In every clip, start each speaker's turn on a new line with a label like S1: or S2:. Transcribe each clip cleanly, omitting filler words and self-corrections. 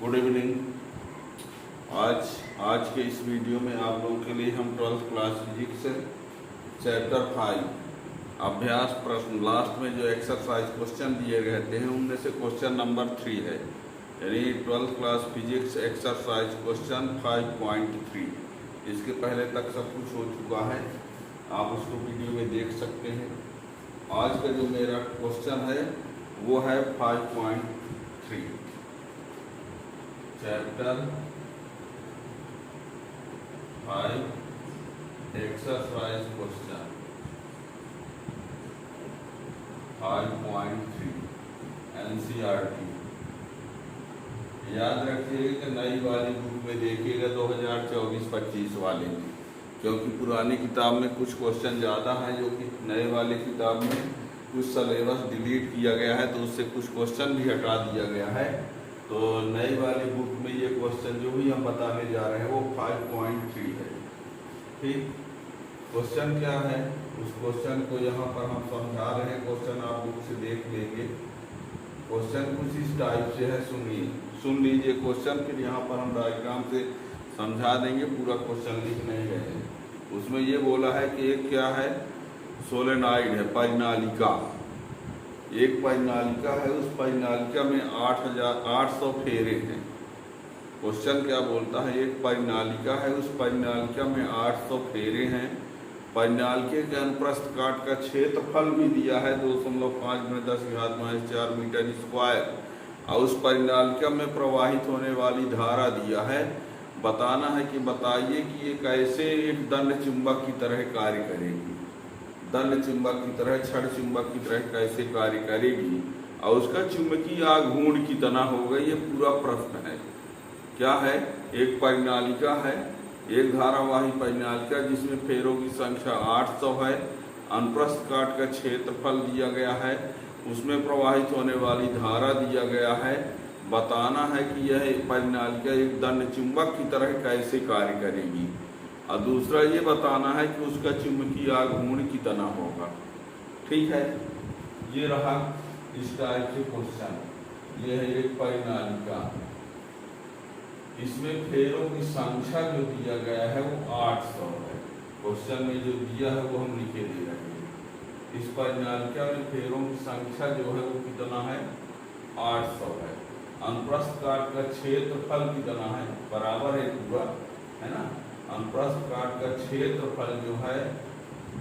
S1: Good evening. आज के इस वीडियो में आप लोगों के लिए हम 12th क्लास फिजिक्स चैप्टर 5 अभ्यास प्रश्न लास्ट में जो एक्सरसाइज क्वेश्चन दिए रहते हैं उनमें से क्वेश्चन नंबर 3 है, यानी 12th class physics exercise question 5.3। इसके पहले तक सब कुछ हो चुका है, आप उसको वीडियो में देख सकते हैं। आज का जो मेरा क्वेश्चन है वो है 5.3 चैप्टर 5 एक्सरसाइज क्वेश्चन 5.3 एनसीईआरटी। याद रखिएगा कि नई वाली बुक में देखिएगा 2024-25 वाले में, क्योंकि पुरानी किताब में कुछ क्वेश्चन ज़्यादा हैं जो कि नए वाली किताब में कुछ सिलेबस डिलीट किया गया है, तो उससे कुछ क्वेश्चन भी हटा दिया गया है। तो नई वाली बुक में ये क्वेश्चन जो भी हम बताने जा रहे हैं वो 5.3 है। ठीक, क्वेश्चन क्या है उस क्वेश्चन को यहाँ पर हम समझा रहे हैं। क्वेश्चन आप बुक से देख लेंगे। क्वेश्चन कुछ इस टाइप से है, सुन लीजिए क्वेश्चन, फिर यहाँ पर हम डायग्राम से समझा देंगे। पूरा क्वेश्चन लिख नहीं रहे हैं। उसमें ये बोला है कि एक क्या है, सोलेनॉइड है, परिनालिका। एक परिनालिका है, उस परिनालिका में 800 फेरे हैं। क्वेश्चन क्या बोलता है, एक परिनालिका है, उस परिनालिका में 800 फेरे हैं। परिनालिके के अनुप्रस्थ काट का क्षेत्रफल भी दिया है 2.5 × 10⁻⁴ मीटर स्क्वायर, और उस परिनालिका में प्रवाहित होने वाली धारा दिया है। बताना है कि बताइए कि ये कैसे एक दंड चुंबक की तरह कार्य करेगी, दंड चुंबक की तरह, छड़ चुंबक की तरह कैसे कार्य करेगी, और उसका चुंबकीय आघूर्ण कितना होगा। ये पूरा प्रश्न है। क्या है, एक परिनालिका है, एक धारावाही परिनालिका जिसमें फेरों की संख्या 800 है। अनुप्रस्थ काट का क्षेत्रफल दिया गया है, उसमें प्रवाहित होने वाली धारा दिया गया है। बताना है कि यह परिनालिका एक दंड चुंबक की तरह कैसे कार्य करेगी, और दूसरा ये बताना है कि उसका चुंबकीय आघूर्ण कितना होगा। ठीक है, ये रहा इस टाइप से क्वेश्चन। ये है एक परिनालिका, इसमें फेरों की संख्या जो दिया गया है वो 800 है। क्वेश्चन में जो दिया है वो हम लिखे दे रहे हैं। इस परिनालिका में फेरों की संख्या जो है वो कितना है, 800 है। अनुप्रस्थ काट का क्षेत्रफल कितना है, बराबर है पूरा, है ना। अनुप्रस्थ काट का क्षेत्रफल जो है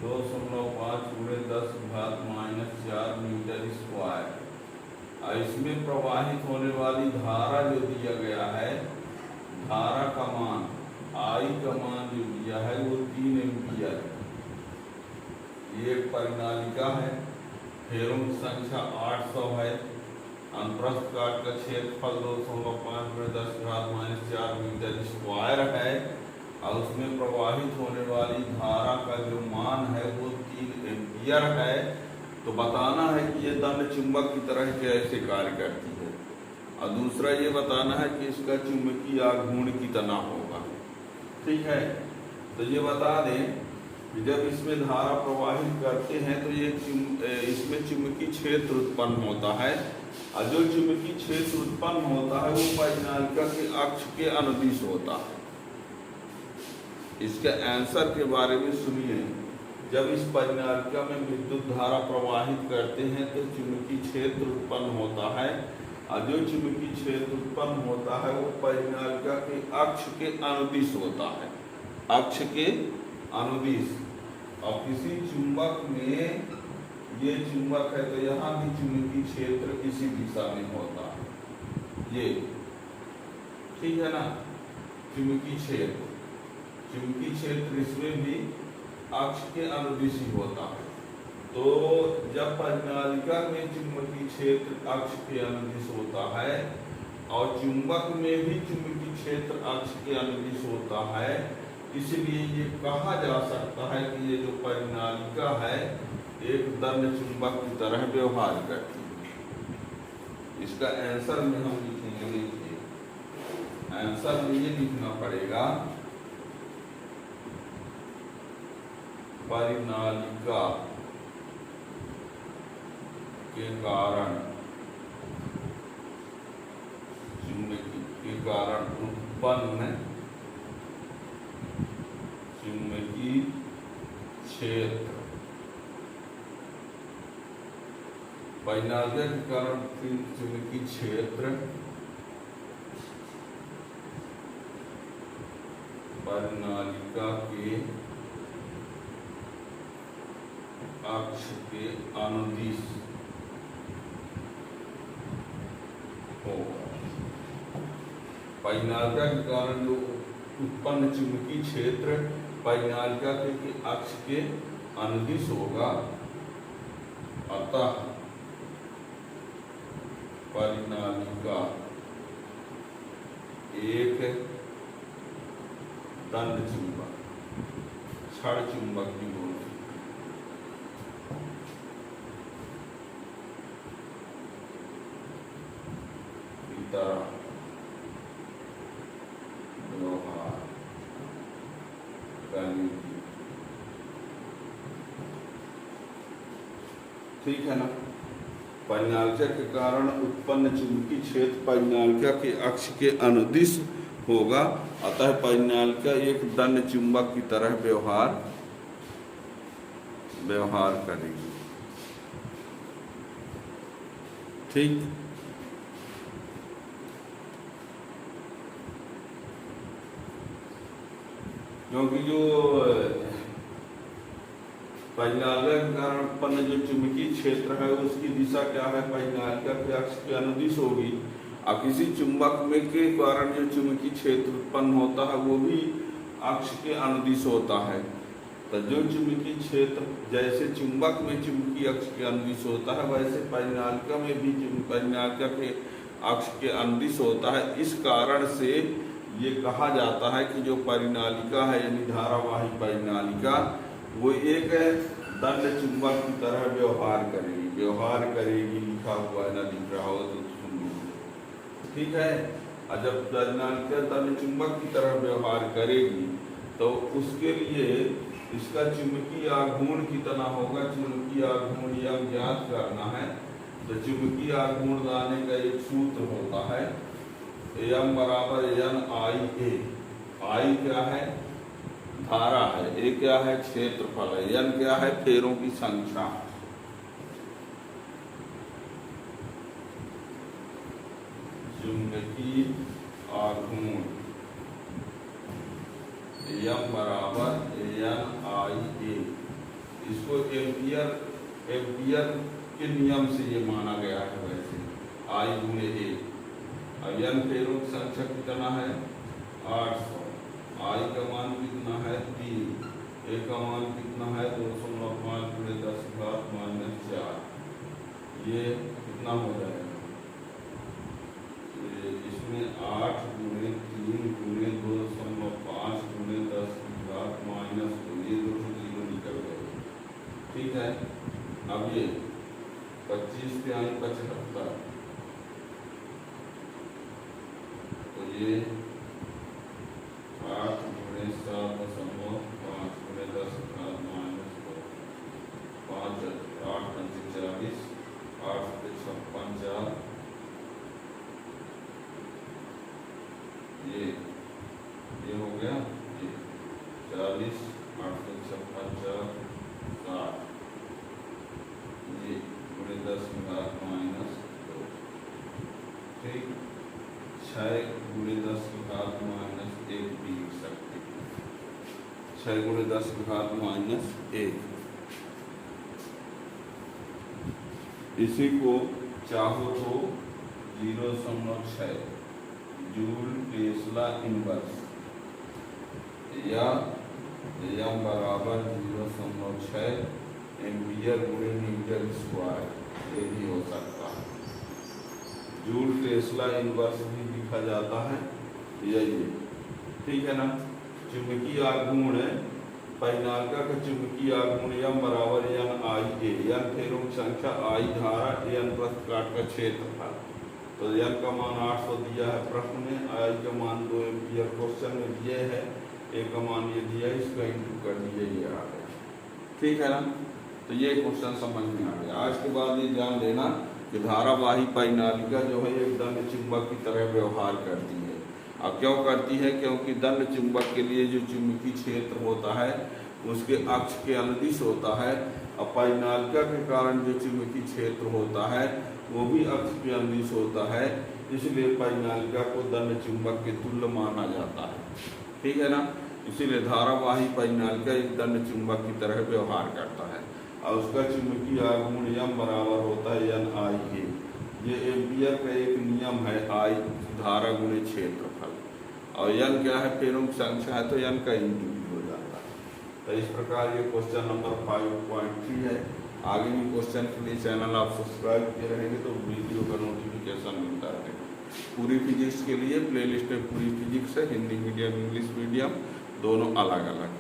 S1: 2.5 × 10⁻⁴ मीटर स्क्वायर। इसमें प्रवाहित होने वाली धारा जो दिया गया है, धारा का मान, आई का मान जो दिया है वो 3 एम्पियर है। ये परिनालिका है, फेरों की संख्या 800 है, अनुप्रस्थ काट का क्षेत्रफल 2.5 × 10⁻⁴ मीटर स्क्वायर है, और उसमें प्रवाहित होने वाली धारा का जो मान है वो 3 एम्पियर है। तो बताना है कि ये दंड चुंबक की तरह कैसे कार्य करती है, और दूसरा ये बताना है कि इसका चुंबकीय आघूर्ण कितना होगा। ठीक है, तो ये बता दें कि जब इसमें धारा प्रवाहित करते हैं तो ये इसमें चुंबकीय क्षेत्र उत्पन्न होता है, और जो चुंबकीय क्षेत्र उत्पन्न होता है वो परिनालिका के अक्ष के अनुदिश होता है। इसके आंसर के बारे में सुनिए। जब इस परिनालिका में विद्युत धारा प्रवाहित करते हैं तो चुंबकीय क्षेत्र उत्पन्न होता है, और जो चुंबकीय क्षेत्र उत्पन्न होता है वो परिनालिका के अक्ष के अनुदिश होता है, अक्ष के अनुदिश। और किसी चुंबक में, ये चुंबक है तो यहाँ भी चुंबकीय क्षेत्र इसी दिशा में होता है, ये ठीक है ना। चुंबकीय क्षेत्र इसमें भी अक्ष के अनुदिश ही होता है। तो जब परिनालिका में चुंबकीय क्षेत्र अक्ष के अनुदिश होता है और चुंबक में भी चुंबकीय क्षेत्र अक्ष के अनुदिश होता है, इसलिए ये कहा जा सकता है कि ये जो परिनालिका है एक दंड चुंबक की तरह व्यवहार करती है। इसका आंसर में हम लिखेंगे, देखिए आंसर में ये लिखना पड़ेगा, परिनालिका के कारण कारण उत्पन्न चुंबकीय क्षेत्र परिनालिका के कारण चुंबकीय क्षेत्र परिनालिका के अक्ष के अनुदिश होगा। परिनालिका के कारण जो उत्पन्न चुंबकीय क्षेत्र परिनालिका के अक्ष के अनुदिश होगा, अतः परिनालिका एक दंड चुंबक क्षण चुंबक की होगी। व्यवहार करने की, ठीक है ना। परिनालिका के कारण उत्पन्न चुंबकीय क्षेत्र परिनालिका के अक्ष के अनुदिश होगा, अतः परिनालिका एक दंड चुंबक की तरह व्यवहार करेगी। ठीक, क्योंकि जो परिनालिका के कारण उत्पन्न जो चुंबकीय क्षेत्र है उसकी दिशा क्या है, परिनालिका के अक्ष के अनुदिश होगी। और किसी चुंबक में के कारण जो चुंबकीय क्षेत्र उत्पन्न होता है वो भी अक्ष के अनुदिश होता है। तो जो चुंबकीय क्षेत्र जैसे चुंबक में चुंबकीय अक्ष के अनुदिश होता है, वैसे परिनालिका में भी परिनालिका के अक्ष के अनुदिश होता है। इस कारण से ये कहा जाता है कि जो परिनालिका है यानी धारावाही परिनालिका वो एक दंड चुंबक की तरह व्यवहार करेगी। लिखा हुआ है ना, दिख रहा हो तो सुन लीजिए, ठीक है। और जब परिनालिका दंड चुंबक की तरह व्यवहार करेगी तो उसके लिए इसका चुंबकीय आघूर्ण कितना होगा, चुंबकीय आघूर्ण यह ज्ञात करना है। तो चुंबकीय आघूर्ण लाने का एक सूत्र होता है, M बराबर N I A। I क्या है, धारा है, A क्या है, क्षेत्रफल है, N क्या है, फेरों की संख्या। चुंबकीय आघूर्ण M बराबर N I A। इसको एम्पियर के नियम से ये माना गया है। वैसे I गुणे A, N फेरों की संख्या कितना है, 800। I का मान कितना है, 3। A का मान कितना है, 2.5 × 10⁻⁴। ये कितना हो जाएगा, इसमें 8 × 3 × 2.5 × 10⁻⁻², ये 2 निकल गए, ठीक है। अब ये 25 पे आई 75, तो ये 8 × 7.5 × 10⁻⁻², 5 8 × 40, 8 × 56 4, ये हो गया, ये 40, 8 × 56 4, 60, ये × 10⁻⁻², ठीक। 6 × 10⁻⁻1 भी लिख सकते, 6 × 10⁻⁻1। इसी को चाहो तो 0.6 जूल टेस्ला इनवर्स या M बराबर 0.6 एम्पियर गुणे मीटर स्क्वायर, ये भी हो सकता है। जूल टेस्ला इनवर्स भी लिखा जाता है, यही, ठीक है ना। चुंबकीय आघूर्ण परिनालिका का चुंबकीय आघूर्ण M बराबर N I A। N फेरों की संख्या, I धारा, N वृत्तकाट का क्षेत्रफल। तो N का मान 800 दिया है प्रश्न में, I का मान 2 एम्पियर क्वेश्चन में दिए है, A का मान ये दिया है, इसका इंटू कर दिए, ये आ गया, ठीक है ना। तो ये क्वेश्चन समझ में आ गया। आज के बाद ये जान लेना कि धारावाही परिनालिका जो है एक दंड चुंबक की तरह व्यवहार करती है। अब क्यों करती है? क्योंकि दंड चुंबक के लिए जो चुंबकीय क्षेत्र होता है उसके अक्ष के अनुदिश होता है। अब परिनालिका के कारण जो चुंबकीय क्षेत्र होता है वो भी अक्ष के अनुदिश होता है, इसलिए परिनालिका को दंड चुंबक के तुल्य माना जाता है। ठीक है ना? इसीलिए धारावाही परिनालिका एक दंड चुंबक की तरह व्यवहार करता है और उसका चुंबकीय आघूर्ण यम बराबर होता है एन आई ए। ये एम्पियर का एक नियम है, आई धारा गुणे क्षेत्रफल, और एन क्या है? फेरों की संख्या है तो एन का इंटू हो जाता है। तो इस प्रकार ये क्वेश्चन नंबर 5.3 है। आगे भी क्वेश्चन के लिए चैनल आप सब्सक्राइब किए रहेंगे तो वीडियो का नोटिफिकेशन मिलता रहेगा। पूरी फिजिक्स के लिए प्लेलिस्ट में पूरी फिजिक्स है, हिंदी मीडियम इंग्लिश मीडियम दोनों अलग अलग।